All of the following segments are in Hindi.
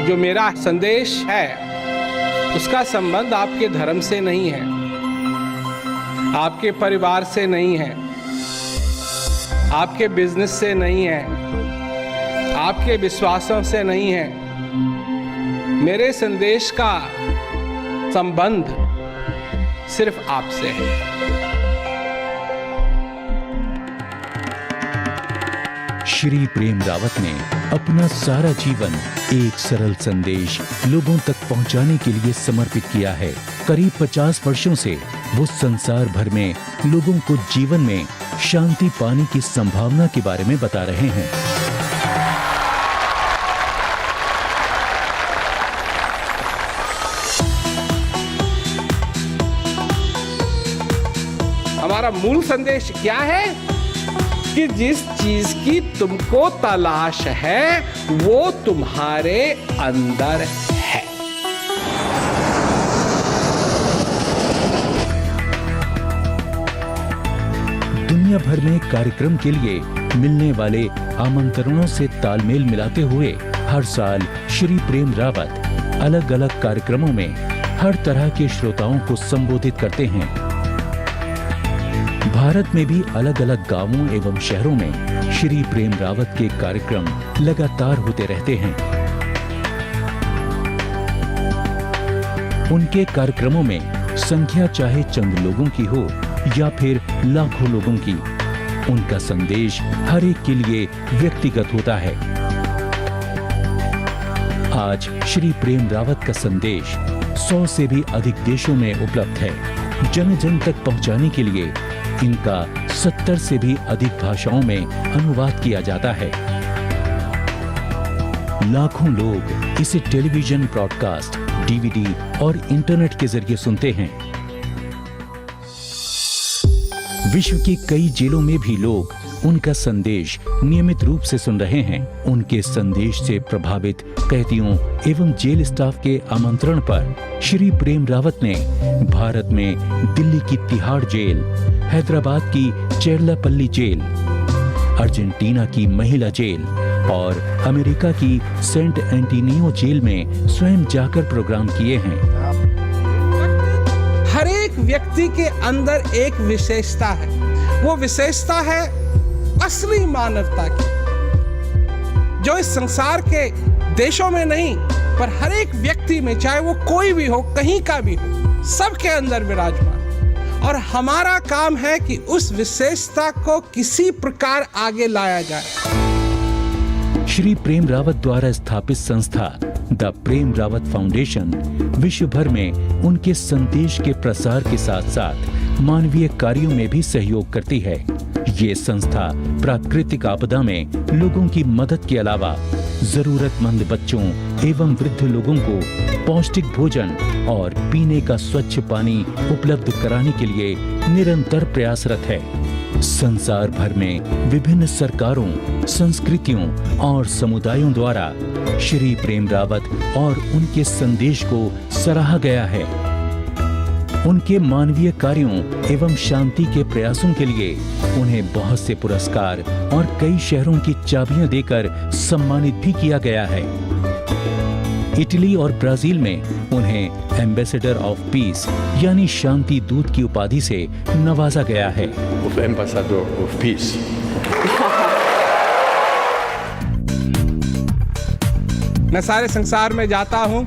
जो मेरा संदेश है उसका संबंध आपके धर्म से नहीं है, आपके परिवार से नहीं है, आपके बिजनेस से नहीं है, आपके विश्वासों से नहीं है। मेरे संदेश का संबंध सिर्फ आपसे है। श्री प्रेम रावत ने अपना सारा जीवन एक सरल संदेश लोगों तक पहुंचाने के लिए समर्पित किया है। करीब 50 वर्षों से वो संसार भर में लोगों को जीवन में शांति पाने की संभावना के बारे में बता रहे हैं। हमारा मूल संदेश क्या है कि जिस चीज की तुमको तलाश है वो तुम्हारे अंदर है। दुनिया भर में कार्यक्रम के लिए मिलने वाले आमंत्रणों से तालमेल मिलाते हुए हर साल श्री प्रेम रावत अलग अलग कार्यक्रमों में हर तरह के श्रोताओं को संबोधित करते हैं। भारत में भी अलग अलग गांवों एवं शहरों में श्री प्रेम रावत के कार्यक्रम लगातार होते रहते हैं। उनके कार्यक्रमों में संख्या चाहे चंद लोगों की हो या फिर लाखों लोगों की, उनका संदेश हर एक के लिए व्यक्तिगत होता है। आज श्री प्रेम रावत का संदेश 100 से भी अधिक देशों में उपलब्ध है। जन जन तक पहुंचाने के लिए इनका 70 से भी अधिक भाषाओं में अनुवाद किया जाता है। लाखों लोग इसे टेलीविजन ब्रॉडकास्ट, डीवीडी और इंटरनेट के जरिए सुनते हैं। विश्व की कई जेलों में भी लोग उनका संदेश नियमित रूप से सुन रहे हैं। उनके संदेश से प्रभावित कैदियों एवं जेल स्टाफ के आमंत्रण पर श्री प्रेम रावत ने भारत में दिल्ली की तिहाड़ जेल, हैदराबाद की चेरलापल्ली जेल, अर्जेंटीना की महिला जेल और अमेरिका की सेंट एंटोनियो जेल में स्वयं जाकर प्रोग्राम किए हैं। हर एक व्यक्ति के अंदर एक विशेषता है। वो विशेषता है असली मानवता की, जो इस संसार के देशों में नहीं पर हर एक व्यक्ति में, चाहे वो कोई भी हो, कहीं का भी हो, सबके अंदर विराजमान। और हमारा काम है कि उस विशेषता को किसी प्रकार आगे लाया जाए। श्री प्रेम रावत द्वारा स्थापित संस्था द प्रेम रावत फाउंडेशन विश्व भर में उनके संदेश के प्रसार के साथ साथ मानवीय कार्यों में भी सहयोग करती है। ये संस्था प्राकृतिक आपदा में लोगों की मदद के अलावा जरूरतमंद बच्चों एवं वृद्ध लोगों को पौष्टिक भोजन और पीने का स्वच्छ पानी उपलब्ध कराने के लिए निरंतर प्रयासरत है। संसार भर में विभिन्न सरकारों, संस्कृतियों और समुदायों द्वारा श्री प्रेम रावत और उनके संदेश को सराहा गया है। उनके मानवीय कार्यों एवं शांति के प्रयासों के लिए उन्हें बहुत से पुरस्कार और कई शहरों की चाबियां देकर सम्मानित भी किया गया है। इटली और ब्राजील में उन्हें एम्बेसडर ऑफ पीस यानी शांति दूत की उपाधि से नवाजा गया है। Ambassador of peace. मैं सारे संसार में जाता हूँ,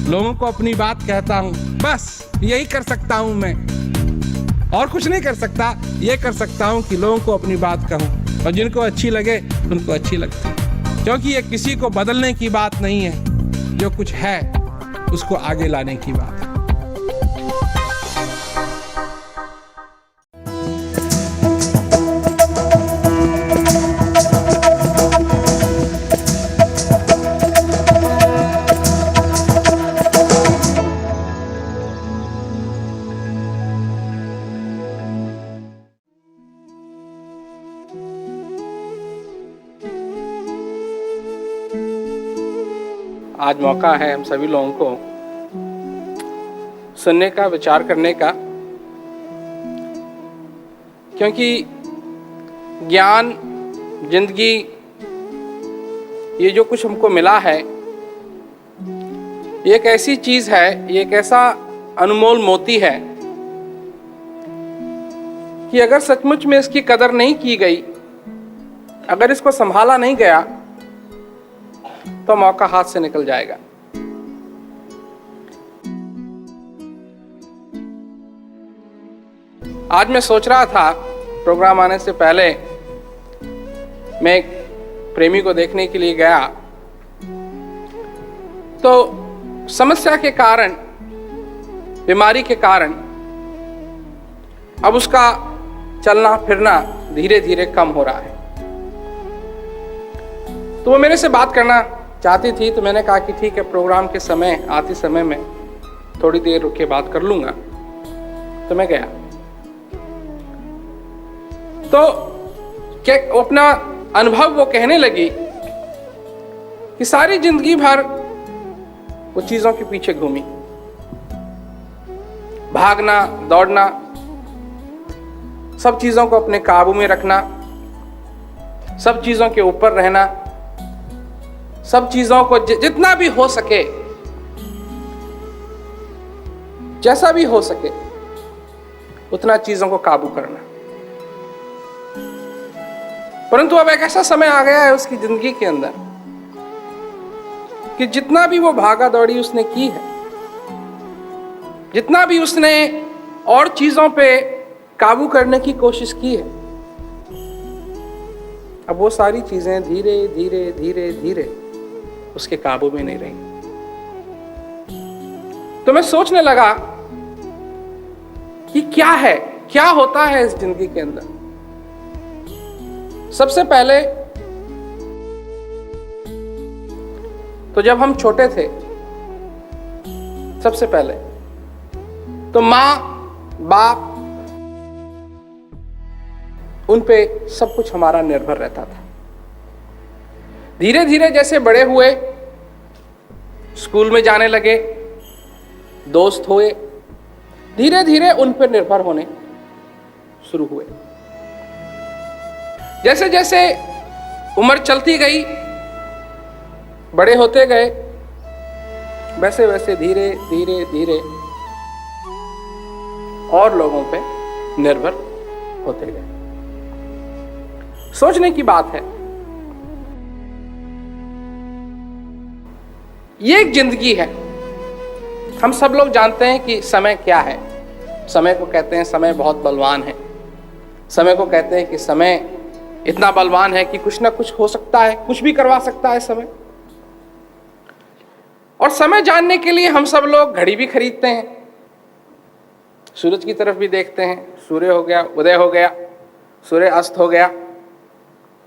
लोगों को अपनी बात कहता हूँ, बस यही कर सकता हूँ मैं, और कुछ नहीं कर सकता। ये कर सकता हूँ कि लोगों को अपनी बात कहूँ और जिनको अच्छी लगे उनको अच्छी लगती है, क्योंकि ये किसी को बदलने की बात नहीं है, जो कुछ है उसको आगे लाने की बात है। आज मौका है हम सभी लोगों को सुनने का, विचार करने का, क्योंकि ज्ञान, जिंदगी, ये जो कुछ हमको मिला है ये एक ऐसी चीज है, ये एक ऐसा अनमोल मोती है कि अगर सचमुच में इसकी कदर नहीं की गई, अगर इसको संभाला नहीं गया, तो मौका हाथ से निकल जाएगा। आज मैं सोच रहा था, प्रोग्राम आने से पहले मैं एक प्रेमी को देखने के लिए गया, तो समस्या के कारण, बीमारी के कारण अब उसका चलना फिरना धीरे धीरे कम हो रहा है। तो वो मेरे से बात करना चाहती थी, तो मैंने कहा कि ठीक है, प्रोग्राम के समय, आते समय में थोड़ी देर रुक के बात कर लूंगा। तो मैं गया, तो क्या अपना अनुभव वो कहने लगी कि सारी जिंदगी भर वो चीजों के पीछे घूमी, भागना, दौड़ना, सब चीजों को अपने काबू में रखना, सब चीजों के ऊपर रहना, सब चीजों को जितना भी हो सके, जैसा भी हो सके, उतना चीजों को काबू करना। परंतु अब एक ऐसा समय आ गया है उसकी जिंदगी के अंदर कि जितना भी वो भागा दौड़ी उसने की है, जितना भी उसने और चीजों पे काबू करने की कोशिश की है, अब वो सारी चीजें धीरे धीरे धीरे धीरे उसके काबू में नहीं रही। तो मैं सोचने लगा कि क्या है, क्या होता है इस जिंदगी के अंदर। सबसे पहले तो जब हम छोटे थे, सबसे पहले तो मां बाप, उन पे सब कुछ हमारा निर्भर रहता था। धीरे धीरे जैसे बड़े हुए, स्कूल में जाने लगे, दोस्त हुए, धीरे धीरे उन पर निर्भर होने शुरू हुए। जैसे जैसे उम्र चलती गई, बड़े होते गए, वैसे वैसे धीरे धीरे धीरे और लोगों पे निर्भर होते गए। सोचने की बात है, ये एक जिंदगी है। हम सब लोग जानते हैं कि समय क्या है। समय को कहते हैं समय बहुत बलवान है। समय को कहते हैं कि समय इतना बलवान है कि कुछ ना कुछ हो सकता है, कुछ भी करवा सकता है समय। और समय जानने के लिए हम सब लोग घड़ी भी खरीदते हैं, सूरज की तरफ भी देखते हैं, सूर्य हो गया, उदय हो गया, सूर्य अस्त हो गया,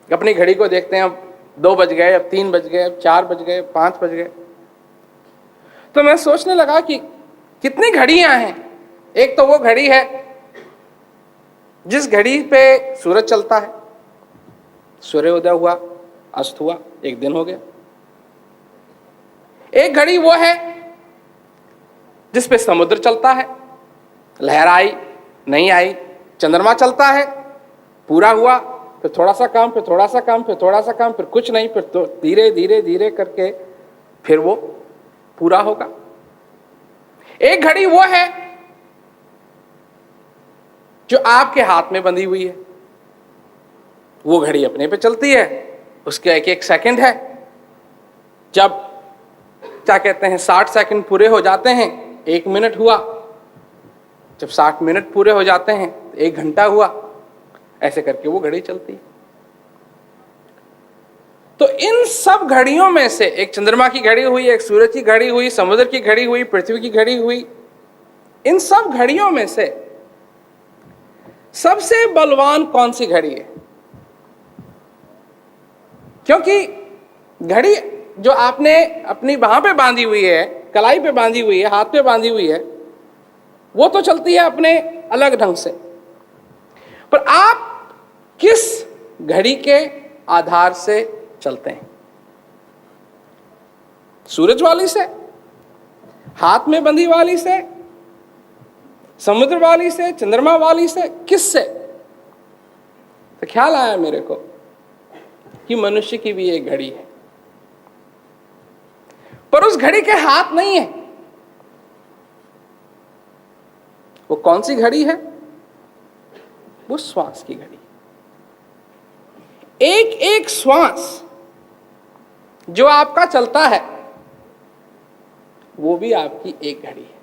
अपनी घड़ी को देखते हैं, अब 2 बज गए, अब 3 बज गए, अब 4 बज गए, 5 बज गए। तो मैं सोचने लगा कि कितनी घड़ियां हैं। एक तो वो घड़ी है जिस घड़ी पे सूरज चलता है, सूर्य उदय हुआ, अस्त हुआ, एक दिन हो गया। एक घड़ी वो है जिस पे समुद्र चलता है, लहर आई, नहीं आई, चंद्रमा चलता है, पूरा हुआ, फिर थोड़ा सा काम, फिर थोड़ा सा काम, फिर थोड़ा सा काम, फिर कुछ नहीं, फिर तो धीरे धीरे धीरे करके फिर वो पूरा होगा। एक घड़ी वो है जो आपके हाथ में बंधी हुई है, वो घड़ी अपने पे चलती है, उसके एक एक सेकंड है। जब क्या कहते हैं 60 सेकंड पूरे हो जाते हैं, 1 मिनट हुआ, जब 60 मिनट पूरे हो जाते हैं 1 घंटा हुआ, ऐसे करके वो घड़ी चलती है। तो इन सब घड़ियों में से एक चंद्रमा की घड़ी हुई, एक सूरज की घड़ी हुई, समुद्र की घड़ी हुई, पृथ्वी की घड़ी हुई, इन सब घड़ियों में से सबसे बलवान कौन सी घड़ी है? क्योंकि घड़ी जो आपने अपनी बाह पे बांधी हुई है, कलाई पे बांधी हुई है, हाथ पे बांधी हुई है, वो तो चलती है अपने अलग ढंग से, पर आप किस घड़ी के आधार से चलते हैं? सूरज वाली से, हाथ में बंधी वाली से, समुद्र वाली से, चंद्रमा वाली से, किस से? तो ख्याल आया मेरे को कि मनुष्य की भी एक घड़ी है। पर उस घड़ी के हाथ नहीं है। वो कौन सी घड़ी है? वो श्वास की घड़ी। एक एक श्वास जो आपका चलता है वो भी आपकी एक घड़ी है।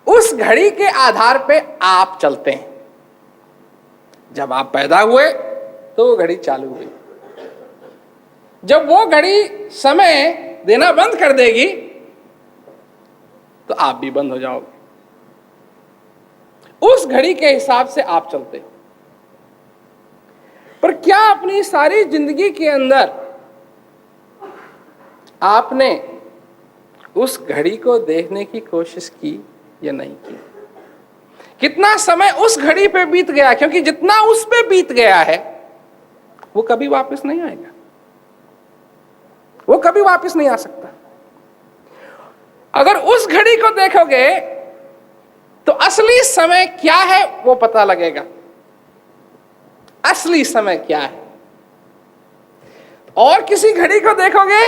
उस घड़ी के आधार पे आप चलते हैं। जब आप पैदा हुए तो वो घड़ी चालू हुई। जब वो घड़ी समय देना बंद कर देगी तो आप भी बंद हो जाओगे। उस घड़ी के हिसाब से आप चलते हो। पर क्या अपनी सारी जिंदगी के अंदर आपने उस घड़ी को देखने की कोशिश की या नहीं की? कितना समय उस घड़ी पे बीत गया? क्योंकि जितना उस पे बीत गया है वो कभी वापस नहीं आएगा। वो कभी वापस नहीं आ सकता। अगर उस घड़ी को देखोगे तो असली समय क्या है वो पता लगेगा। असली समय क्या है। और किसी घड़ी को देखोगे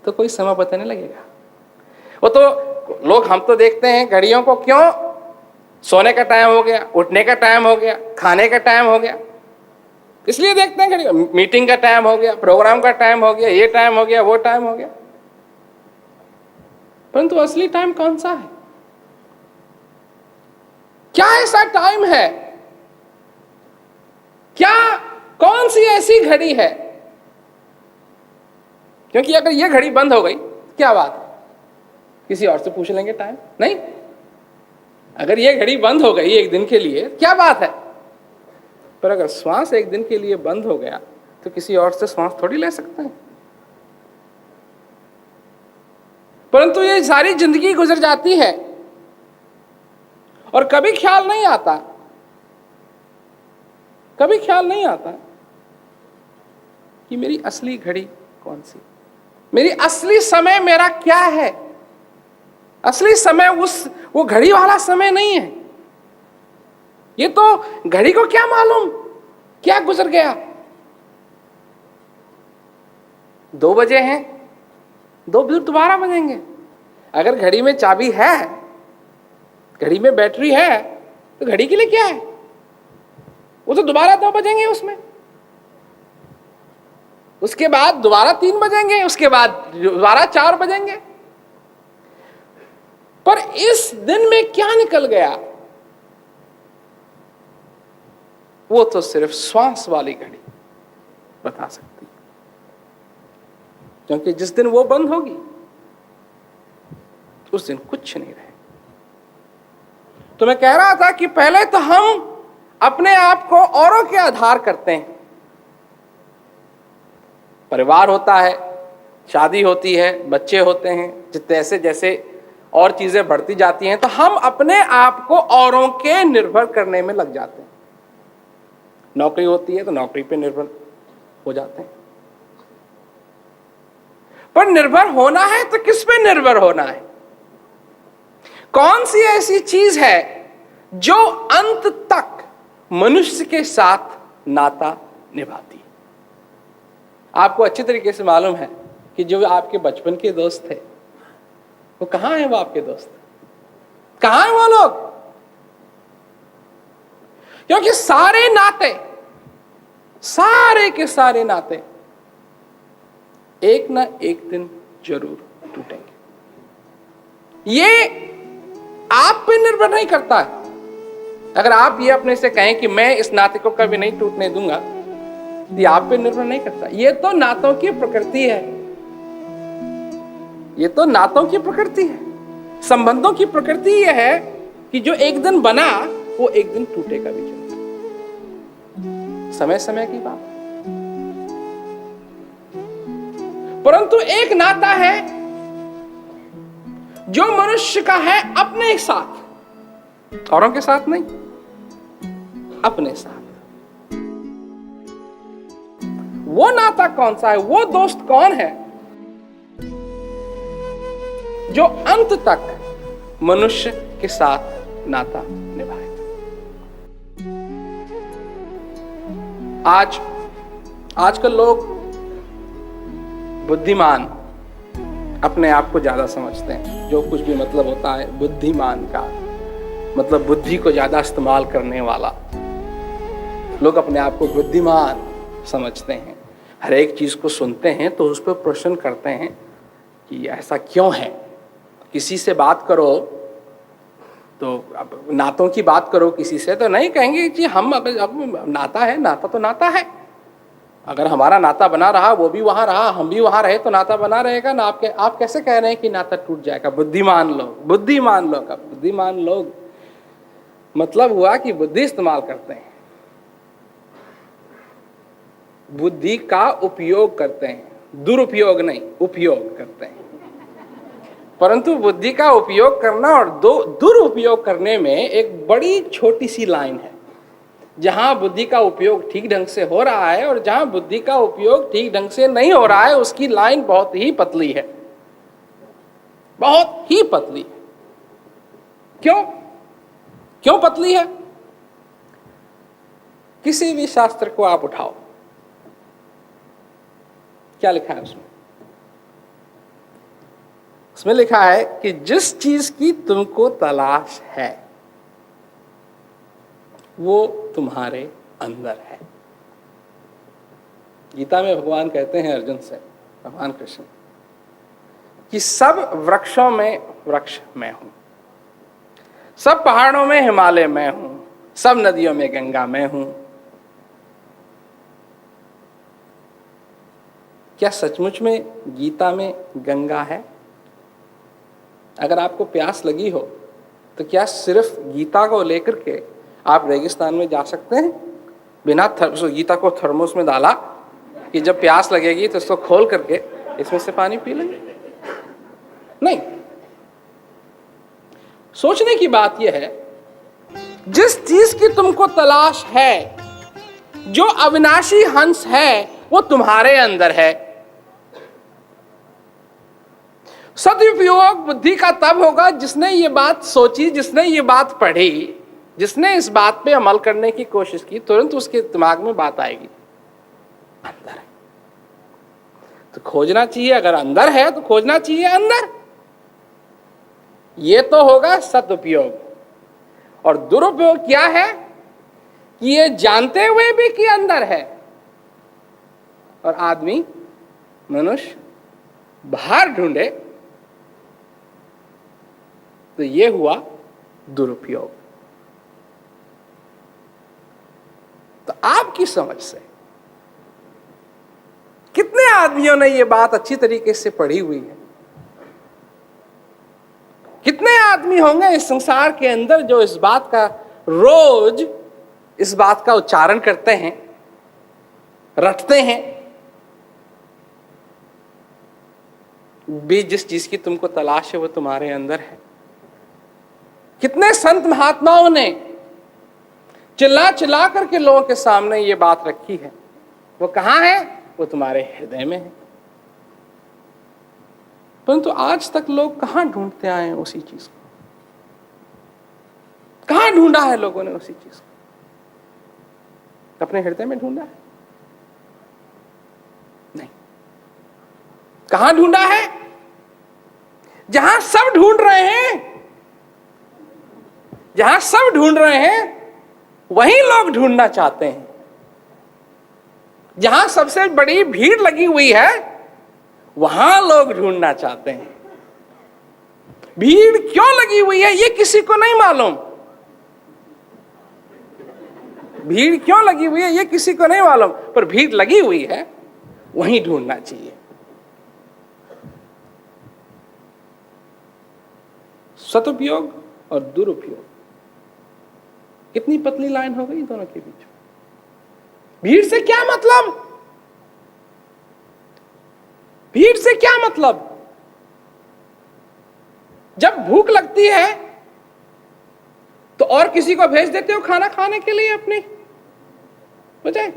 तो कोई समय पता नहीं लगेगा। वो तो लोग, हम तो देखते हैं घड़ियों को, क्यों? सोने का टाइम हो गया, उठने का टाइम हो गया, खाने का टाइम हो गया, इसलिए देखते हैं घड़ी। मीटिंग का टाइम हो गया, प्रोग्राम का टाइम हो गया, ये टाइम हो गया, वो टाइम हो गया। परंतु असली टाइम कौन सा है? क्या ऐसा टाइम है? क्या कौन सी ऐसी घड़ी है? क्योंकि अगर यह घड़ी बंद हो गई क्या बात है, किसी और से पूछ लेंगे टाइम। नहीं, अगर यह घड़ी बंद हो गई एक दिन के लिए क्या बात है। पर अगर श्वास एक दिन के लिए बंद हो गया तो किसी और से श्वास थोड़ी ले सकते हैं। परंतु ये सारी जिंदगी गुजर जाती है और कभी ख्याल नहीं आता, कभी ख्याल नहीं आता कि मेरी असली घड़ी कौन सी, मेरी असली समय मेरा क्या है। असली समय वो घड़ी वाला समय नहीं है। ये तो घड़ी को क्या मालूम क्या गुजर गया। 2 बजे हैं, 2 बजे दोबारा बजेंगे। अगर घड़ी में चाबी है, घड़ी में बैटरी है, तो घड़ी के लिए क्या है? वो तो दोबारा 2 बजेंगे उसमें, उसके बाद दोबारा 3 बजेंगे, उसके बाद दोबारा 4 बजेंगे। पर इस दिन में क्या निकल गया वो तो सिर्फ श्वास वाली घड़ी बता सकती है। क्योंकि जिस दिन वो बंद होगी उस दिन कुछ नहीं रहे। तो मैं कह रहा था कि पहले तो हम अपने आप को औरों के आधार करते हैं। परिवार होता है, शादी होती है, बच्चे होते हैं, जैसे जैसे और चीजें बढ़ती जाती हैं तो हम अपने आप को औरों के निर्भर करने में लग जाते हैं। नौकरी होती है तो नौकरी पे निर्भर हो जाते हैं। पर निर्भर होना है तो किस पे निर्भर होना है? कौन सी ऐसी चीज है जो अंत तक मनुष्य के साथ नाता निभाती है? आपको अच्छी तरीके से मालूम है कि जो आपके बचपन के दोस्त थे वो कहां है? वो आपके दोस्त कहां है वो लोग? क्योंकि सारे नाते, सारे के सारे नाते एक ना एक दिन जरूर टूटेंगे। ये आप पे निर्भर नहीं करता है। अगर आप ये अपने से कहें कि मैं इस नाते को कभी नहीं टूटने दूंगा, ये आप पे निर्भर नहीं करता। ये तो नातों की प्रकृति है। ये तो नातों की प्रकृति है, संबंधों की प्रकृति यह है कि जो एक दिन बना वो एक दिन टूटेगा भी जरूर। समय समय की बात। परंतु एक नाता है जो मनुष्य का है अपने साथ, औरों के साथ नहीं, अपने साथ। वो नाता कौन सा है? वो दोस्त कौन है जो अंत तक मनुष्य के साथ नाता निभाए? आजकल लोग बुद्धिमान, अपने आप को ज्यादा समझते हैं। जो कुछ भी मतलब होता है बुद्धिमान का, मतलब बुद्धि को ज्यादा इस्तेमाल करने वाला, लोग अपने आप को बुद्धिमान समझते हैं। हर एक चीज को सुनते हैं तो उस पर प्रश्न करते हैं कि ऐसा क्यों है। किसी से बात करो तो अब नातों की बात करो किसी से, तो नहीं कहेंगे कि हम अब नाता है, नाता तो नाता है। अगर हमारा नाता बना रहा, वो भी वहां रहा, हम भी वहां रहे, तो नाता बना रहेगा ना। आप कैसे कह रहे हैं कि नाता टूट जाएगा? बुद्धिमान लोग, बुद्धिमान लोग, अब बुद्धिमान लोग मतलब हुआ कि बुद्धि इस्तेमाल करते हैं, बुद्धि का उपयोग करते हैं, दुरुपयोग नहीं, उपयोग करते हैं। परंतु बुद्धि का उपयोग करना और दुरुपयोग करने में एक बड़ी छोटी सी लाइन है। जहां बुद्धि का उपयोग ठीक ढंग से हो रहा है और जहां बुद्धि का उपयोग ठीक ढंग से नहीं हो रहा है, उसकी लाइन बहुत ही पतली है, बहुत ही पतली है। क्यों पतली है? किसी भी शास्त्र को आप उठाओ, क्या लिखा है उसमें? उसमें लिखा है कि जिस चीज की तुमको तलाश है वो तुम्हारे अंदर है। गीता में भगवान कहते हैं अर्जुन से, भगवान कृष्ण, कि सब वृक्षों में वृक्ष मैं हूं, सब पहाड़ों में हिमालय मैं हूं, सब नदियों में गंगा मैं हूं। क्या सचमुच में गीता में गंगा है? अगर आपको प्यास लगी हो तो क्या सिर्फ गीता को लेकर के आप रेगिस्तान में जा सकते हैं बिना गीता को थर्मोस में डाला कि जब प्यास लगेगी तो इसको खोल करके इसमें से पानी पी लेंगे? नहीं। सोचने की बात यह है, जिस चीज की तुमको तलाश है, जो अविनाशी हंस है, वो तुम्हारे अंदर है। सदुपयोग बुद्धि का तब होगा जिसने ये बात सोची, जिसने ये बात पढ़ी, जिसने इस बात पे अमल करने की कोशिश की, तुरंत उसके दिमाग में बात आएगी, अंदर है। तो खोजना चाहिए, अगर अंदर है तो खोजना चाहिए अंदर। ये तो होगा सदुपयोग। और दुरुपयोग क्या है कि ये जानते हुए भी कि अंदर है और आदमी, मनुष्य बाहर ढूंढे, तो ये हुआ दुरुपयोग। तो आपकी समझ से कितने आदमियों ने ये बात अच्छी तरीके से पढ़ी हुई है? कितने आदमी होंगे इस संसार के अंदर जो इस बात का रोज इस बात का उच्चारण करते हैं, रटते हैं? भी जिस चीज की तुमको तलाश है वो तुम्हारे अंदर है। कितने संत महात्माओं ने चिल्ला चिल्ला करके लोगों के सामने ये बात रखी है। वो कहां है? वो तुम्हारे हृदय में है। परंतु आज तक लोग कहां ढूंढते आए हैं उसी चीज को? कहां ढूंढा है लोगों ने उसी चीज को? अपने हृदय में ढूंढा है? नहीं। कहां ढूंढा है? जहां सब ढूंढ रहे हैं, जहां सब ढूंढ रहे हैं वहीं लोग ढूंढना चाहते हैं। जहां सबसे बड़ी भीड़ लगी हुई है वहां लोग ढूंढना चाहते हैं। भीड़ क्यों लगी हुई है ये किसी को नहीं मालूम। भीड़ क्यों लगी हुई है ये किसी को नहीं मालूम, पर भीड़ लगी हुई है वहीं ढूंढना चाहिए। सदुपयोग और दुरुपयोग, कितनी पतली लाइन हो गई दोनों के बीच। भीड़ से क्या मतलब? भीड़ से क्या मतलब? जब भूख लगती है तो और किसी को भेज देते हो खाना खाने के लिए अपनी बजाय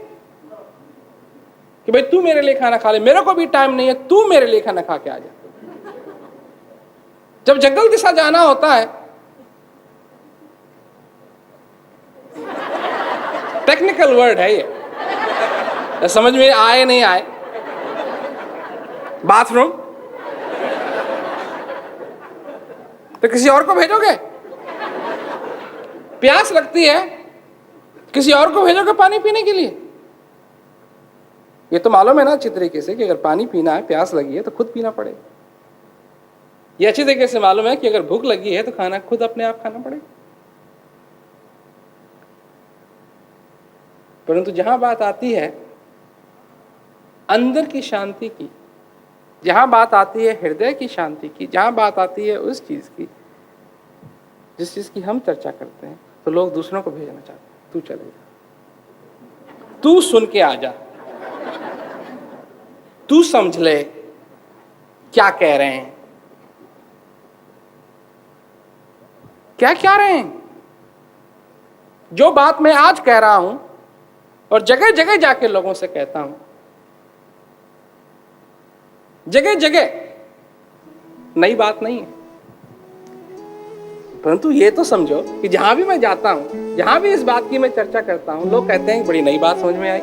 कि भाई तू मेरे लिए खाना खा ले, मेरे को भी टाइम नहीं है, तू मेरे लिए खाना खा के आ जा। जब जंगल दिशा जाना होता है, टेक्निकल वर्ड है ये, समझ में आए नहीं आए, बाथरूम तो किसी और को भेजोगे? प्यास लगती है, किसी और को भेजोगे पानी पीने के लिए? ये तो मालूम है ना अच्छी तरीके से कि अगर पानी पीना है, प्यास लगी है तो खुद पीना पड़ेगा। ये अच्छी तरीके से मालूम है कि अगर भूख लगी है तो खाना खुद अपने आप खाना पड़ेगा। परंतु जहां बात आती है अंदर की शांति की, जहां बात आती है हृदय की शांति की, जहां बात आती है उस चीज की जिस चीज की हम चर्चा करते हैं, तो लोग दूसरों को भेजना चाहते हैं, तू चले जा, तू सुन के आ जा, तू समझ ले क्या कह रहे हैं, क्या कह रहे हैं। जो बात मैं आज कह रहा हूं और जगह जगह जाके लोगों से कहता हूं, जगह जगह नई बात नहीं है, परंतु ये तो समझो कि जहां भी मैं जाता हूं, जहां भी इस बात की मैं चर्चा करता हूं, लोग कहते हैं बड़ी नई बात समझ में आई।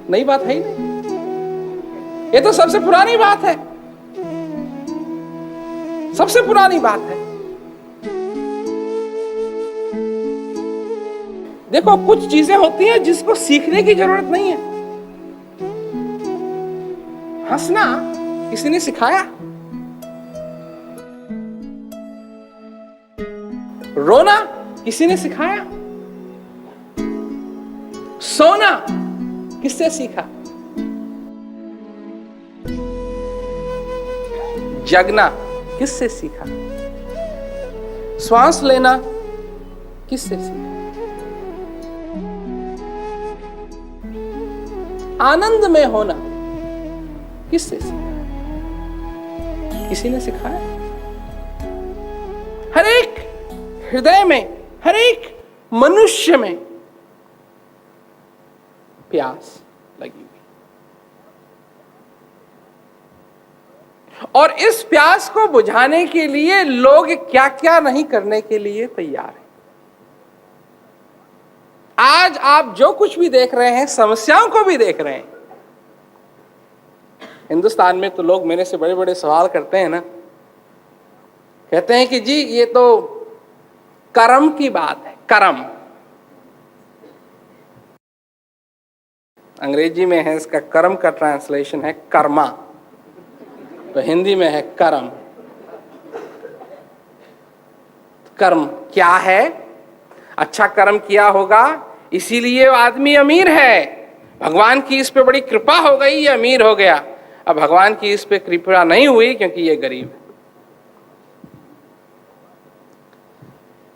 नई बात है ही नहीं, ये तो सबसे पुरानी बात है, सबसे पुरानी बात है। देखो कुछ चीजें होती हैं जिसको सीखने की जरूरत नहीं है। हंसना किसी ने सिखाया, रोना किसी ने सिखाया, सोना किससे सीखा, जगना किससे सीखा, श्वास लेना किससे सीखा, आनंद में होना किससे सीखा? किसी ने सिखाया? हर एक हृदय में, हर एक मनुष्य में प्यास लगी हुई, और इस प्यास को बुझाने के लिए लोग क्या क्या नहीं करने के लिए तैयार हैं। आज आप जो कुछ भी देख रहे हैं, समस्याओं को भी देख रहे हैं। हिंदुस्तान में तो लोग मेरे से बड़े बड़े सवाल करते हैं ना, कहते हैं कि जी ये तो कर्म की बात है, कर्म। अंग्रेजी में है इसका कर्म का ट्रांसलेशन है कर्मा, तो हिंदी में है कर्म। कर्म क्या है? अच्छा कर्म किया होगा इसीलिए आदमी अमीर है, भगवान की इस पे बड़ी कृपा हो गई, ये अमीर हो गया। अब भगवान की इस पे कृपा नहीं हुई क्योंकि ये गरीब है।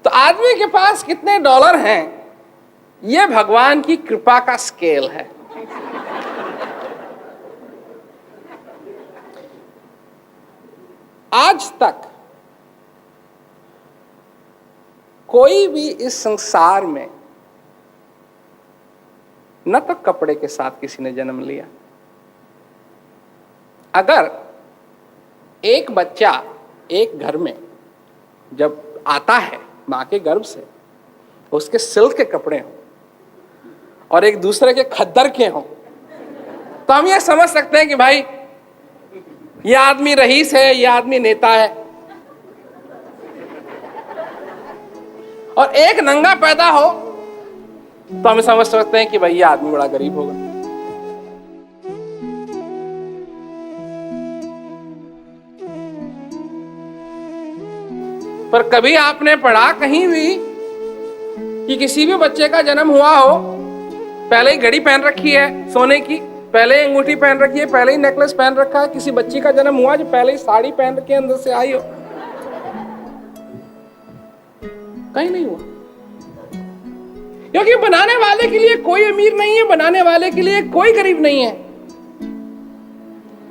तो आदमी के पास कितने डॉलर हैं, ये भगवान की कृपा का स्केल है। आज तक कोई भी इस संसार में न तो कपड़े के साथ किसी ने जन्म लिया। अगर एक बच्चा एक घर में जब आता है मां के गर्भ से, उसके सिल्क के कपड़े हों और एक दूसरे के खद्दर के हों, तो हम ये समझ सकते हैं कि भाई ये आदमी रईस है, ये आदमी नेता है। और एक नंगा पैदा हो तो हम समझ सकते हैं कि भाई ये आदमी बड़ा गरीब होगा। पर कभी आपने पढ़ा कहीं भी कि किसी भी बच्चे का जन्म हुआ हो, पहले ही घड़ी पहन रखी है सोने की, पहले ही अंगूठी पहन रखी है, पहले ही नेकलेस पहन रखा है, किसी बच्ची का जन्म हुआ जो पहले ही साड़ी पहन रखी है अंदर से आई हो? कहीं नहीं हुआ, क्योंकि बनाने वाले के लिए कोई अमीर नहीं है, बनाने वाले के लिए कोई गरीब नहीं है।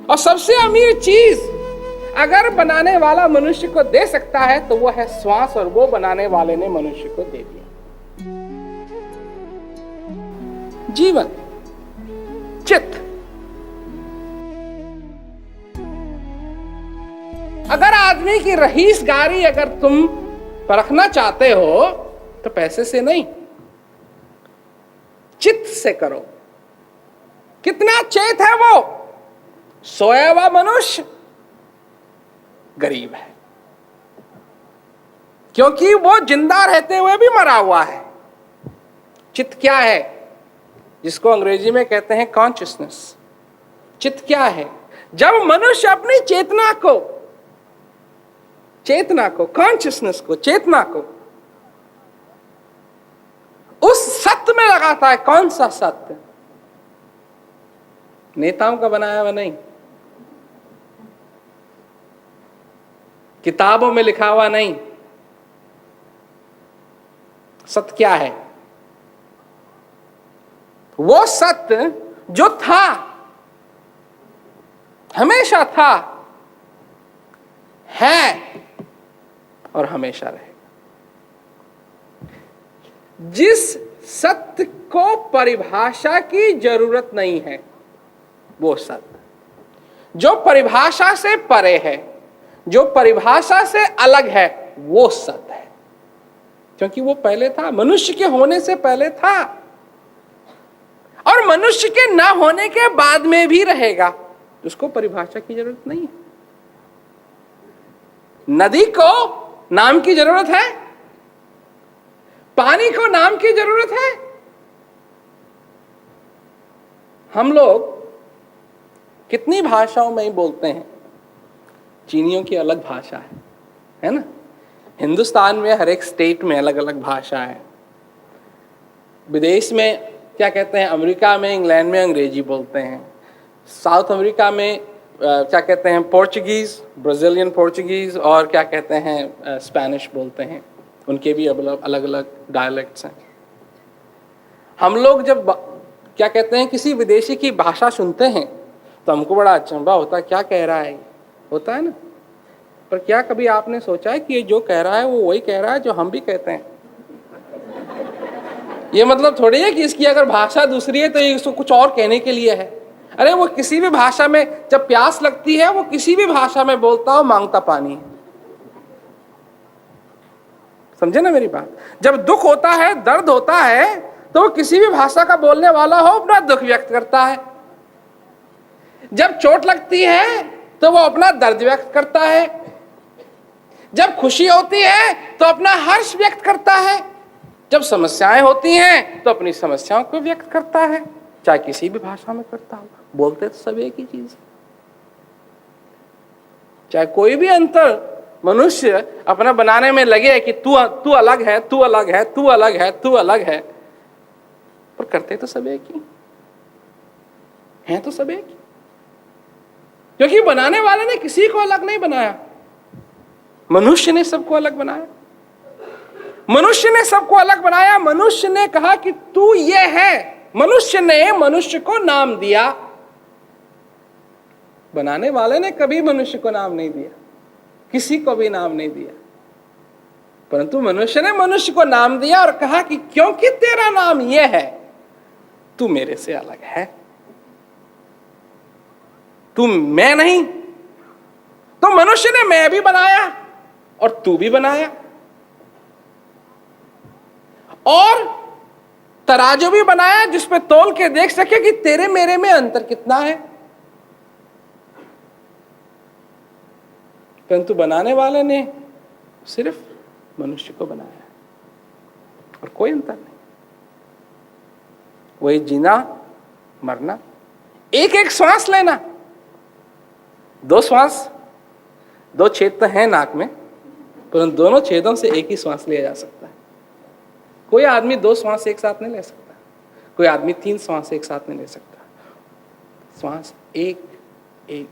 और सबसे अमीर चीज अगर बनाने वाला मनुष्य को दे सकता है तो वो है श्वास, और वो बनाने वाले ने मनुष्य को दे दिया। जीवन, चित्त। अगर आदमी की रईसगारी अगर तुम परखना चाहते हो तो पैसे से नहीं, चित्त से करो। कितना चेत है वो? सोया हुआ मनुष्य गरीब है, क्योंकि वो जिंदा रहते हुए भी मरा हुआ है। चित्त क्या है, जिसको अंग्रेजी में कहते हैं कॉन्शियसनेस। चित्त क्या है? जब मनुष्य अपनी चेतना को कॉन्शियसनेस को, चेतना को उस सत्य में लगाता है। कौन सा सत्य? नेताओं का बनाया हुआ नहीं, किताबों में लिखा हुआ नहीं। सत्य क्या है? वो सत्य जो था, हमेशा था, है और हमेशा रहेगा। जिस सत्य को परिभाषा की जरूरत नहीं है, वो सत्य जो परिभाषा से परे है, जो परिभाषा से अलग है, वो सत्य है। क्योंकि वो पहले था, मनुष्य के होने से पहले था और मनुष्य के ना होने के बाद में भी रहेगा। उसको परिभाषा की जरूरत नहीं है। नदी को नाम की जरूरत है, पानी को नाम की जरूरत है। हम लोग कितनी भाषाओं में ही बोलते हैं। चीनियों की अलग भाषा है ना। हिंदुस्तान में हर एक स्टेट में अलग अलग भाषा है। विदेश में क्या कहते हैं, अमेरिका में, इंग्लैंड में अंग्रेजी बोलते हैं। साउथ अमेरिका में क्या कहते हैं, पोर्चुगीज, ब्राजीलियन पोर्चुगीज, और क्या कहते हैं, स्पेनिश बोलते हैं। उनके भी अलग अलग डायलेक्ट्स हैं। हम लोग जब क्या कहते हैं, किसी विदेशी की भाषा सुनते हैं तो हमको बड़ा अचंभा होता है, क्या कह रहा है, होता है ना। पर क्या कभी आपने सोचा है कि ये जो कह रहा है वो वही कह रहा है जो हम भी कहते हैं? ये मतलब थोड़ी है कि इसकी अगर भाषा दूसरी है तो ये इसको कुछ और कहने के लिए है। अरे वो किसी भी भाषा में जब प्यास लगती है, वो किसी भी भाषा में बोलता हो, मांगता पानी है। समझे ना मेरी बात? जब दुख होता है, दर्द होता है, तो वो किसी भी भाषा का बोलने वाला हो, अपना दुख व्यक्त करता है। जब चोट लगती है तो वो अपना दर्द व्यक्त करता है। जब खुशी होती है तो अपना हर्ष व्यक्त करता है। जब समस्याएं होती हैं तो अपनी समस्याओं को व्यक्त करता है, चाहे किसी भी भाषा में करता हो। बोलते तो सब एक ही चीज। चाहे कोई भी अंतर मनुष्य अपना बनाने में लगे कि तू अलग है, तू अलग है, तू अलग है, तू अलग है, पर करते तो सब एक ही हैं, तो सब एक ही। क्योंकि बनाने वाले ने किसी को अलग नहीं बनाया, मनुष्य ने सबको अलग बनाया। मनुष्य ने सबको अलग बनाया। मनुष्य ने कहा कि तू ये है। मनुष्य ने मनुष्य को नाम दिया। बनाने वाले ने कभी मनुष्य को नाम नहीं दिया, किसी को भी नाम नहीं दिया, परंतु मनुष्य ने मनुष्य को नाम दिया और कहा कि क्योंकि तेरा नाम ये है, तू मेरे से अलग है, तू मैं नहीं। तो मनुष्य ने मैं भी बनाया और तू भी बनाया, और तराजू भी बनाया जिस पे तोल के देख सके कि तेरे मेरे में अंतर कितना है। परंतु बनाने वाले ने सिर्फ मनुष्य को बनाया और कोई अंतर नहीं। वही जीना, मरना, एक एक श्वास लेना। दो श्वास, दो छेद तो हैं नाक में, परंतु दोनों छेदों से एक ही श्वास लिया जा सकता है। कोई आदमी दो श्वास एक साथ नहीं ले सकता, कोई आदमी तीन श्वास एक साथ नहीं ले सकता। श्वास एक एक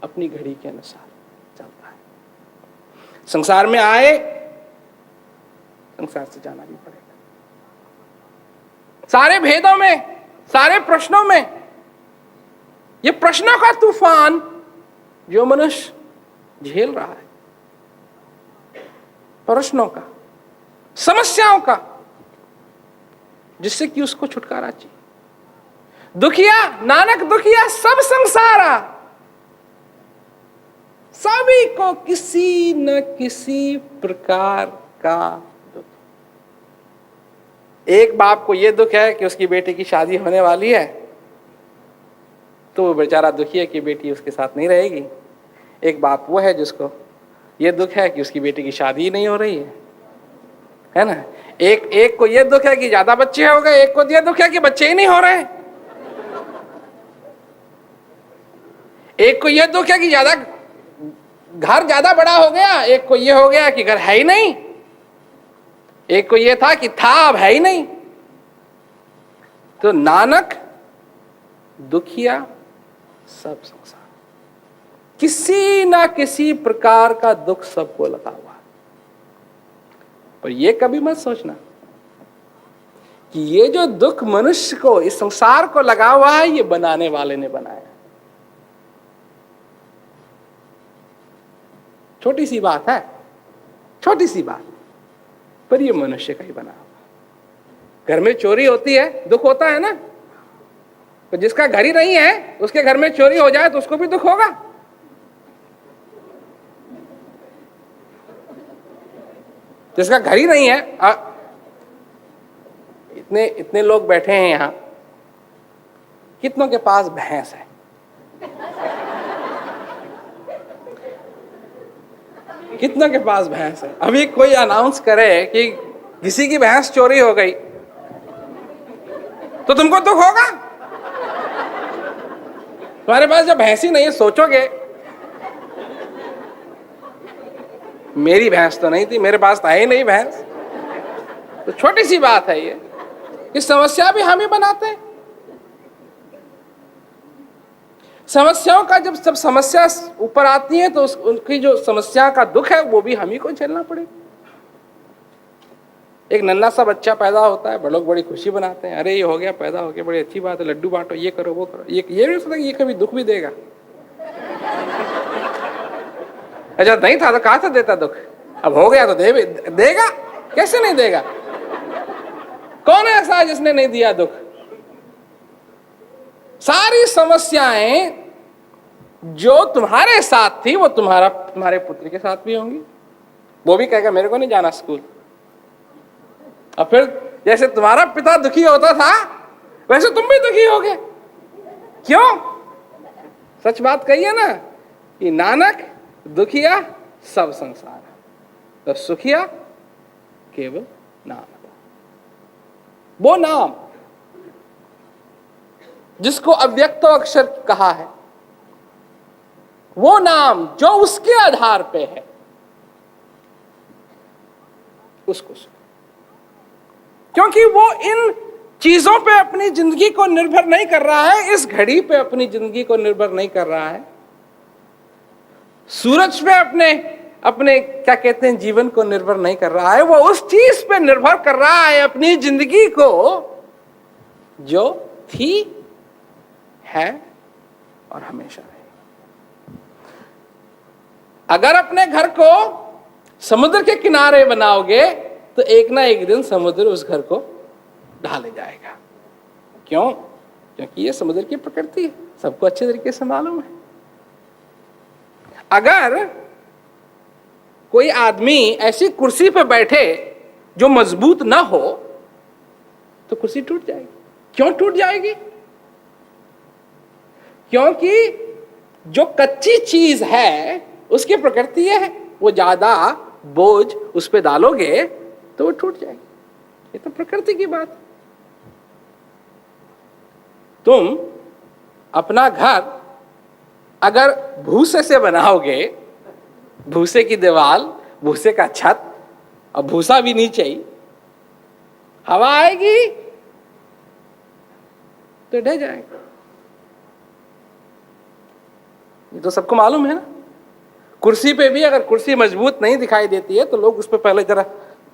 अपनी घड़ी के अनुसार चलता है। संसार में आए, संसार से जाना भी पड़ेगा। सारे भेदों में, सारे प्रश्नों में, ये प्रश्नों का तूफान जो मनुष्य झेल रहा है, प्रश्नों का, समस्याओं का, जिससे कि उसको छुटकारा चाहिए। दुखिया नानक दुखिया सब संसारा, सभी को किसी न किसी प्रकार का दुख। एक बाप को यह दुख है कि उसकी बेटी की शादी होने वाली है, तो वो बेचारा दुखी है कि बेटी उसके साथ नहीं रहेगी। एक बाप वो है जिसको ये दुख है कि उसकी बेटी की शादी ही नहीं हो रही है, है ना। एक को ये दुख है कि ज्यादा बच्चे हो गए, एक को ये दुख है कि बच्चे ही नहीं हो रहे। एक को ये दुख है कि ज्यादा घर ज्यादा बड़ा हो गया, एक को ये हो गया कि घर है ही नहीं, एक को ये था कि था अब है ही नहीं। तो नानक दुखिया सब संसार, किसी ना किसी प्रकार का दुख सबको लगा हुआ। पर ये कभी मत सोचना कि ये जो दुख मनुष्य को, इस संसार को लगा हुआ है, ये बनाने वाले ने बनाया। छोटी सी बात है, छोटी सी बात, पर ये मनुष्य का ही बना हुआ। घर में चोरी होती है, दुख होता है ना। तो जिसका घर ही नहीं है, उसके घर में चोरी हो जाए तो उसको भी दुख होगा। जिसका घर ही नहीं है, इतने लोग बैठे हैं यहां, कितनों के पास भैंस है? कितनों के पास भैंस है? अभी कोई अनाउंस करे कि किसी की भैंस चोरी हो गई तो तुमको दुख होगा? तुम्हारे पास जब भैंस ही नहीं है, सोचोगे मेरी भैंस तो नहीं थी, मेरे पास था ही नहीं भैंस। तो छोटी सी बात है ये कि समस्या भी हम ही बनाते हैं। समस्याओं का जब समस्या ऊपर आती है तो उनकी जो समस्या का दुख है वो भी हम ही को झेलना पड़ेगा। एक नन्हा सा बच्चा पैदा होता है, लोग बड़ी खुशी बनाते हैं, अरे ये हो गया, पैदा हो गया, बड़ी अच्छी बात है, लड्डू बांटो, ये करो वो करो। ये नहीं सोचता कि ये कभी दुख भी देगा। अच्छा नहीं था तो कहां से देता दुख? अब हो गया तो देगा, कैसे नहीं देगा? कौन है ऐसा जिसने नहीं दिया दुख? सारी समस्याएं जो तुम्हारे साथ थी वो तुम्हारे पुत्र के साथ भी होंगी। वो भी कहेगा मेरे को नहीं जाना स्कूल। और फिर जैसे तुम्हारा पिता दुखी होता था वैसे तुम भी दुखी होगे। क्यों? सच बात कही है ना कि नानक दुखिया सब संसार, तो सुखिया केवल नाम। वो नाम जिसको अव्यक्त अक्षर कहा है, वो नाम जो उसके आधार पे है, उसको सुनो। क्योंकि वो इन चीजों पे अपनी जिंदगी को निर्भर नहीं कर रहा है, इस घड़ी पे अपनी जिंदगी को निर्भर नहीं कर रहा है, सूरज पे अपने क्या कहते हैं जीवन को निर्भर नहीं कर रहा है। वो उस चीज पे निर्भर कर रहा है अपनी जिंदगी को जो थी, है और हमेशा रहेगी। अगर अपने घर को समुद्र के किनारे बनाओगे तो एक ना एक दिन समुद्र उस घर को ढा ले जाएगा। क्यों? क्योंकि ये समुद्र की प्रकृति है, सबको अच्छे तरीके से मालूम है। अगर कोई आदमी ऐसी कुर्सी पर बैठे जो मजबूत ना हो तो कुर्सी टूट जाएगी। क्यों टूट जाएगी? क्योंकि जो कच्ची चीज है उसकी प्रकृति है, वो ज्यादा बोझ उस पर डालोगे तो वो टूट जाएगी। ये तो प्रकृति की बात। तुम अपना घर अगर भूसे से बनाओगे, भूसे की दीवार, भूसे का छत और भूसा भी नीचे ही, हवा आएगी तो ढह जाएगा। ये तो सबको मालूम है ना। कुर्सी पे भी अगर कुर्सी मजबूत नहीं दिखाई देती है तो लोग उस पर पहले जरा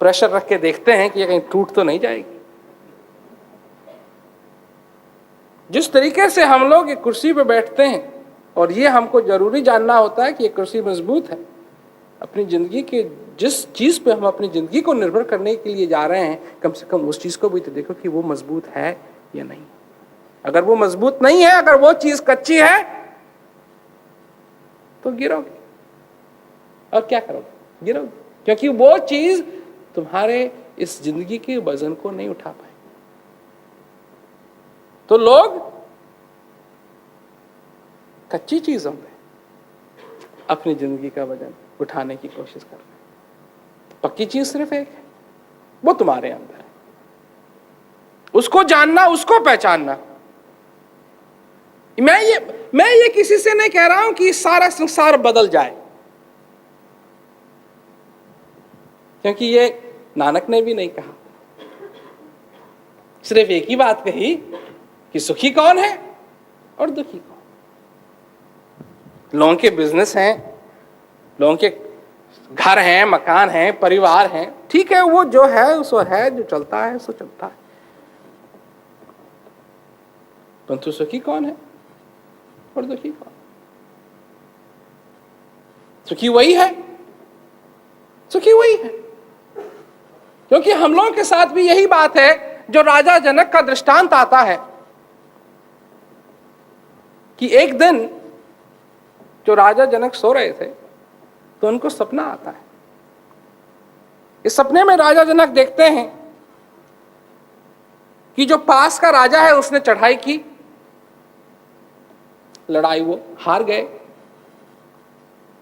प्रेशर रख के देखते हैं कि ये कहीं टूट तो नहीं जाएगी। जिस तरीके से हम लोग एक कुर्सी पे बैठते हैं, और ये हमको जरूरी जानना होता है कि ये कुर्सी मजबूत है, अपनी जिंदगी के जिस चीज पे हम अपनी जिंदगी को निर्भर करने के लिए जा रहे हैं, कम से कम उस चीज को भी तो देखो कि वो मजबूत है या नहीं। अगर वो मजबूत नहीं है, अगर वो चीज कच्ची है तो गिरोगे। और क्या करोगे? गिरोगे, क्योंकि वो चीज तुम्हारे इस जिंदगी के वजन को नहीं उठा पाए। तो लोग कच्ची चीजों पे अपनी जिंदगी का वजन उठाने की कोशिश कर रहे हैं। पक्की चीज सिर्फ एक है, वो तुम्हारे अंदर है। उसको जानना, उसको पहचानना। मैं ये किसी से नहीं कह रहा हूं कि सारा संसार बदल जाए, क्योंकि ये नानक ने भी नहीं कहा। सिर्फ एक ही बात कही कि सुखी कौन है और दुखी कौन। लोगों के बिजनेस हैं, लोगों के घर हैं, मकान हैं, परिवार हैं, ठीक है, वो जो है सो है, जो चलता है सो चलता है, परंतु सुखी कौन है और दुखी कौन? सुखी वही है, सुखी वही है। क्योंकि हम लोगों के साथ भी यही बात है जो राजा जनक का दृष्टांत आता है कि एक दिन जो राजा जनक सो रहे थे तो उनको सपना आता है। इस सपने में राजा जनक देखते हैं कि जो पास का राजा है उसने चढ़ाई की, लड़ाई वो हार गए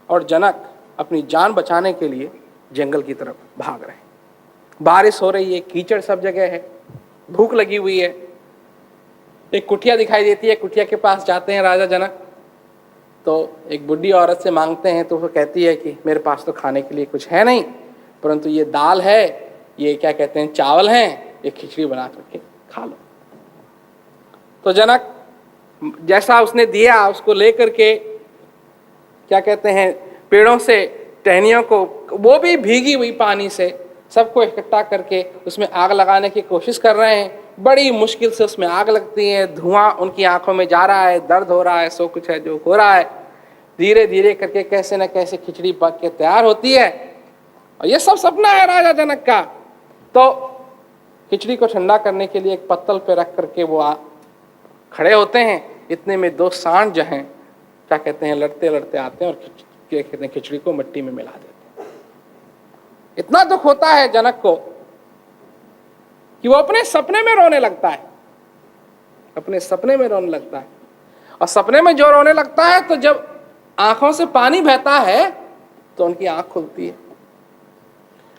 और जनक अपनी जान बचाने के लिए जंगल की तरफ भाग रहे हैं। बारिश हो रही है, कीचड़ सब जगह है, भूख लगी हुई है। एक कुटिया दिखाई देती है, कुटिया के पास जाते हैं राजा जनक, तो एक बुढ़ी औरत से मांगते हैं तो वो कहती है कि मेरे पास तो खाने के लिए कुछ है नहीं, परंतु ये दाल है, ये क्या कहते हैं चावल हैं, ये खिचड़ी बना करके खा लो। तो जनक जैसा उसने दिया उसको लेकर के क्या कहते हैं पेड़ों से टहनियों को, वो भी भीगी हुई पानी से, सबको इकट्ठा करके उसमें आग लगाने की कोशिश कर रहे हैं। बड़ी मुश्किल से उसमें आग लगती है, धुआं उनकी आंखों में जा रहा है, दर्द हो रहा है, सो कुछ है जो हो रहा है। धीरे धीरे करके कैसे न कैसे खिचड़ी पक के तैयार होती है और ये सब सपना है राजा जनक का। तो खिचड़ी को ठंडा करने के लिए एक पत्तल पे रख करके वो खड़े होते हैं। इतने में दो सांड जो हैं क्या कहते हैं लड़ते लड़ते आते हैं और कहते हैं खिचड़ी को मिट्टी में मिला देते हैं। इतना दुख होता है जनक को कि वो अपने सपने में रोने लगता है, अपने सपने में रोने लगता है। और सपने में जो रोने लगता है तो जब आंखों से पानी बहता है तो उनकी आंख खुलती है।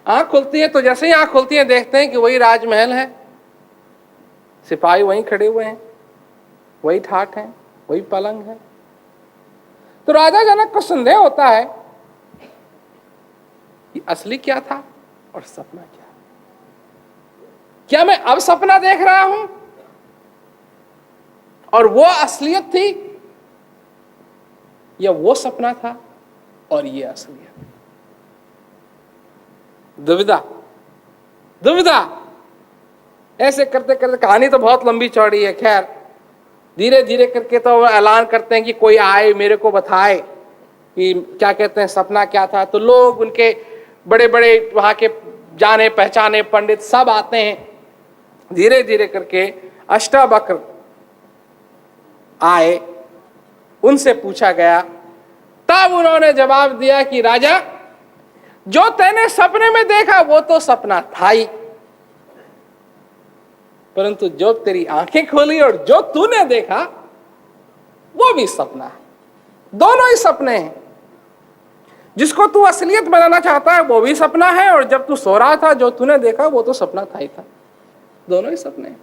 आंख खुलती है तो जैसे ही आंख खुलती है देखते हैं कि वही राजमहल है, सिपाही वहीं खड़े हुए हैं, वही ठाठ है, वही पलंग है। तो राजा जनक को संदेह होता है कि असली क्या था और सपना क्या मैं अब सपना देख रहा हूं और वो असलियत थी, या वो सपना था और ये असलियत? दुविधा दुविधा। ऐसे करते करते कहानी तो बहुत लंबी चौड़ी है। खैर धीरे धीरे करके तो ऐलान करते हैं कि कोई आए मेरे को बताए कि क्या कहते हैं सपना क्या था। तो लोग उनके बड़े बड़े वहां के जाने पहचाने पंडित सब आते हैं। धीरे धीरे करके अष्टावक्र आए, उनसे पूछा गया, तब उन्होंने जवाब दिया कि राजा जो तैने सपने में देखा वो तो सपना था ही, परंतु जो तेरी आंखें खोली और जो तूने देखा वो भी सपना है। दोनों ही सपने हैं। जिसको तू असलियत बनाना चाहता है वो भी सपना है, और जब तू सो रहा था जो तूने देखा वो तो सपना था ही था। दोनों ही सपने हैं।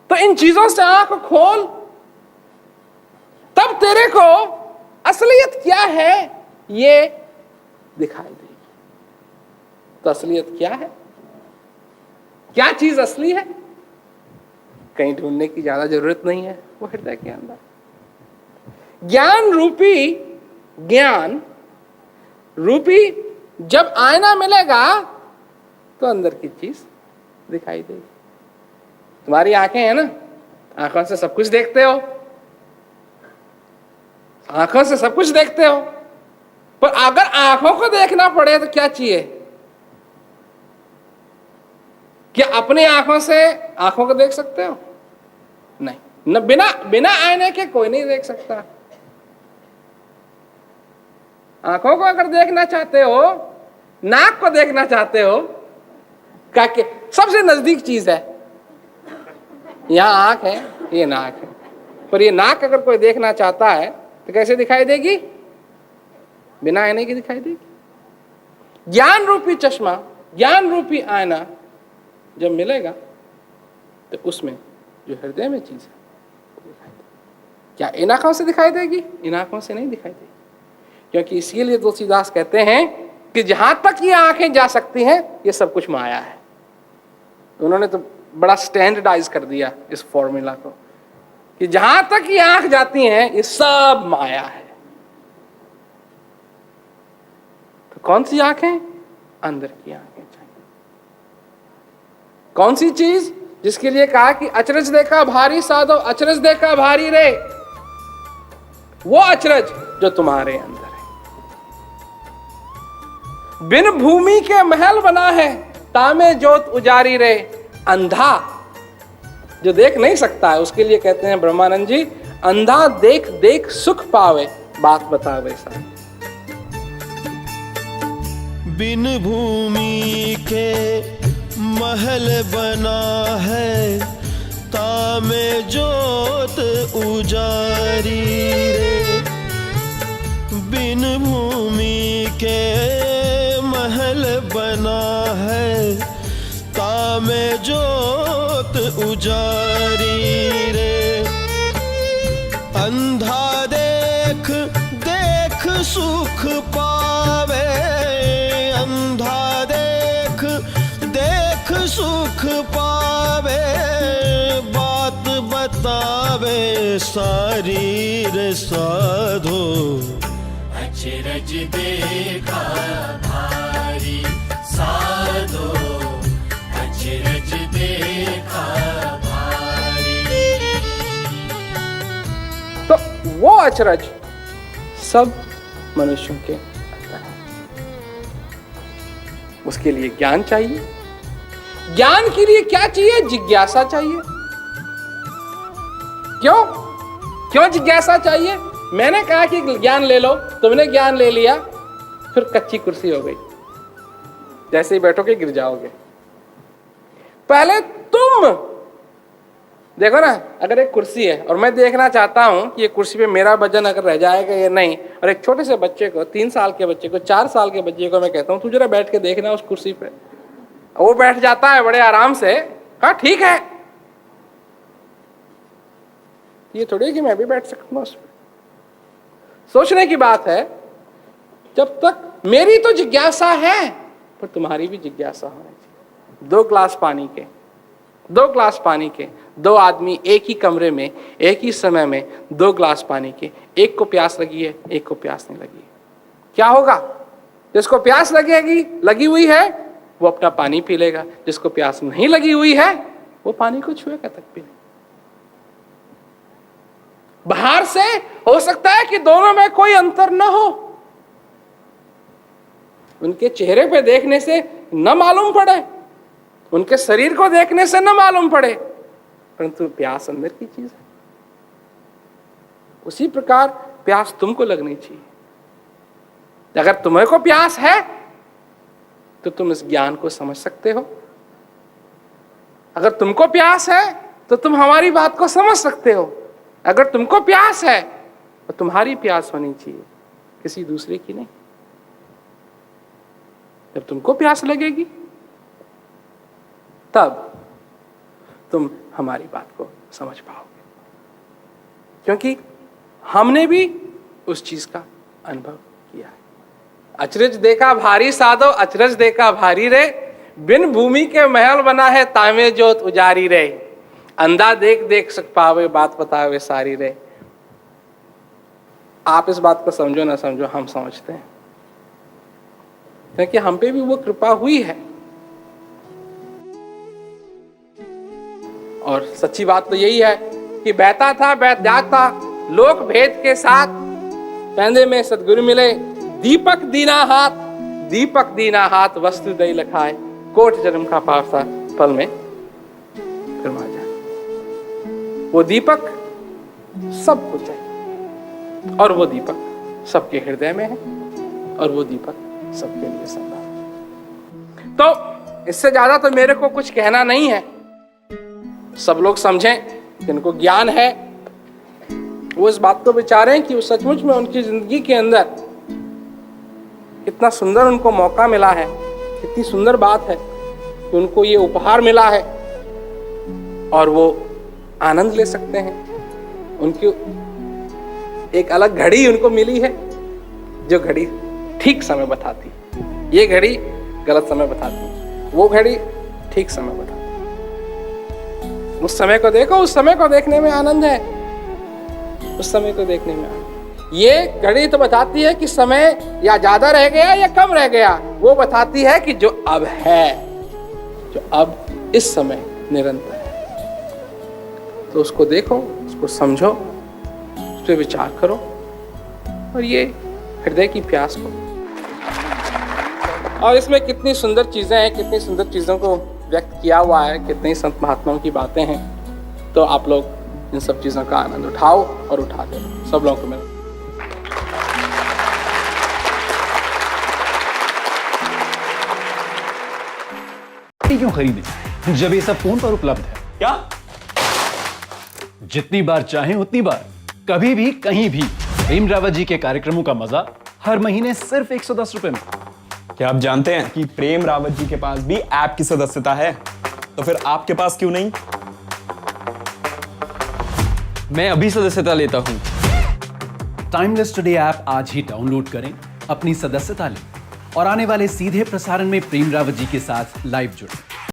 तो इन चीजों से आंख खोल, तब तेरे को असलियत क्या है ये दिखाई देगी। तो असलियत क्या है, क्या चीज असली है, कहीं ढूंढने की ज्यादा जरूरत नहीं है, वो हृदय के अंदर। ज्ञान रूपी जब आईना मिलेगा तो अंदर की चीज दिखाई देगी। तुम्हारी आंखें हैं ना, आंखों से सब कुछ देखते हो, आंखों से सब कुछ देखते हो, पर अगर आंखों को देखना पड़े तो क्या चाहिए? क्या अपनी आंखों से आंखों को देख सकते हो? नहीं, न बिना आईने के कोई नहीं देख सकता। आंखों को अगर देखना चाहते हो, नाक को देखना चाहते हो, क्या सबसे नजदीक चीज है, यहां आंख है, ये नाक है, पर ये नाक अगर कोई देखना चाहता है तो कैसे दिखाई देगी? बिना आईने की दिखाई देगी। ज्ञान रूपी चश्मा, ज्ञान रूपी आईना जब मिलेगा तो उसमें जो हृदय में चीज है वो दिखाई देगी। क्या इन आंखों से दिखाई देगी? इन आंखों से नहीं दिखाई देगी, क्योंकि इसीलिए तुलसीदास कहते हैं कि जहां तक ये आंखें जा सकती हैं ये सब कुछ माया है। उन्होंने तो बड़ा स्टैंडर्डाइज कर दिया इस फॉर्मूला को कि जहां तक ये आंख जाती हैं ये सब माया है। तो कौन सी आंखें? अंदर की आंखें चाहिए। कौन सी चीज? जिसके लिए कहा कि अचरज देखा भारी साधो अचरज देखा भारी रे, वो अचरज जो तुम्हारे अंदर है। बिन भूमि के महल बना है तामे जोत उजारी रे, अंधा जो देख नहीं सकता है उसके लिए कहते हैं ब्रह्मानंद जी, अंधा देख देख सुख पावे, बात बतावे सारी। बिन भूमि के महल बना है तामे जोत उजारी रे, बिन भूमि के महल बना है तामे जोत उजारी रे, अंधा देख देख सुख पावे, अंधा देख देख सुख पावे, बात बतावे सारी रे साधो, अचरज देखा भारी साधो, अचरज देखा भारी। तो वो अचरज सब मनुष्यों के अंदर है। उसके लिए ज्ञान चाहिए। ज्ञान के लिए क्या चाहिए? जिज्ञासा चाहिए। क्यों? क्यों जिज्ञासा चाहिए? मैंने कहा कि ज्ञान ले लो, तुमने ज्ञान ले लिया, फिर कच्ची कुर्सी हो गई, जैसे ही बैठोगे गिर जाओगे। पहले तुम देखो ना, अगर एक कुर्सी है और मैं देखना चाहता हूं कि ये कुर्सी पे मेरा वजन अगर रह जाएगा या नहीं, और एक छोटे से बच्चे को, 3 साल के बच्चे को, 4 साल के बच्चे को मैं कहता हूं तू जरा बैठ के देखना उस कुर्सी पे, वो बैठ जाता है बड़े आराम से, हाँ ठीक है, ये थोड़ी है कि मैं भी बैठ सकूंगा उस पर। सोचने की बात है, जब तक मेरी तो जिज्ञासा है पर तुम्हारी भी जिज्ञासा होनी चाहिए। 2 गिलास पानी के, 2 गिलास पानी के, 2 आदमी एक ही कमरे में एक ही समय में 2 गिलास पानी के, एक को प्यास लगी है, एक को प्यास नहीं लगी है, क्या होगा? जिसको प्यास लगेगी, लगी हुई है, वो अपना पानी पी लेगा, जिसको प्यास नहीं लगी हुई है वो पानी को छुएगा तक भी नहीं। बाहर से हो सकता है कि दोनों में कोई अंतर न हो, उनके चेहरे पे देखने से न मालूम पड़े, उनके शरीर को देखने से न मालूम पड़े, परंतु प्यास अंदर की चीज है। उसी प्रकार प्यास तुमको लगनी चाहिए। अगर तुम्हें को प्यास है तो तुम इस ज्ञान को समझ सकते हो। अगर तुमको प्यास है तो तुम हमारी बात को समझ सकते हो। अगर तुमको प्यास है तो तुम्हारी प्यास होनी चाहिए, किसी दूसरे की नहीं। जब तुमको प्यास लगेगी तब तुम हमारी बात को समझ पाओगे, क्योंकि हमने भी उस चीज का अनुभव किया है। अचरज देखा भारी साधो अचरज देखा भारी रे, बिन भूमि के महल बना है तामे जोत उजारी रे, अंधा देख देख सक पावे, बात बतावे सारी रे। आप इस बात को समझो ना समझो, हम समझते हैं, क्योंकि हम पे भी वो कृपा हुई है। और सच्ची बात तो यही है कि बहता था बैठ जागता लोक भेद के साथ, पहले में सदगुरु मिले, दीपक दीना हाथ वस्तु दई लखाए, कोट जन्म का पावसा पल में फिरमा जाए। वो दीपक सब कुछ है और वो दीपक सबके हृदय में है और वो दीपक सबके लिए संभव है। तो इससे ज्यादा तो मेरे को कुछ कहना नहीं है। सब लोग समझें, जिनको ज्ञान है वो इस बात को विचारें कि वो सचमुच में उनकी जिंदगी के अंदर कितना सुंदर उनको मौका मिला है, कितनी सुंदर बात है कि उनको ये उपहार मिला है और वो आनंद ले सकते हैं। उनकी एक अलग घड़ी उनको मिली है, जो घड़ी ठीक समय बताती। ये घड़ी गलत समय बताती, वो घड़ी ठीक समय बताती। उस समय को देखो, उस समय को देखने में आनंद है, उस समय को देखने में आनंद। ये घड़ी तो बताती है कि समय या ज्यादा रह गया या कम रह गया, वो बताती है कि जो अब है, जो अब इस समय निरंतर है। तो उसको देखो, उसको समझो, उस पर विचार करो और ये हृदय की प्यास को। और इसमें कितनी सुंदर चीजें हैं, कितनी सुंदर चीजों को व्यक्त किया हुआ है, कितनी संत महात्माओं की बातें हैं। तो आप लोग इन सब चीजों का आनंद उठाओ और उठा दो। सब लोगों को मैं क्यों खरीदें जब ये सब फोन पर उपलब्ध है? क्या जितनी बार चाहें उतनी बार, कभी भी कहीं भी प्रेम रावत जी के कार्यक्रमों का मजा हर महीने सिर्फ 110 रुपए में। क्या आप जानते हैं कि प्रेम रावत जी के पास भी ऐप की सदस्यता है? तो फिर आपके पास क्यों नहीं? मैं अभी सदस्यता लेता हूं। टाइमलेस टुडे ऐप आज ही डाउनलोड करें, अपनी सदस्यता लें और आने वाले सीधे प्रसारण में प्रेम रावत जी के साथ लाइव जुड़ें।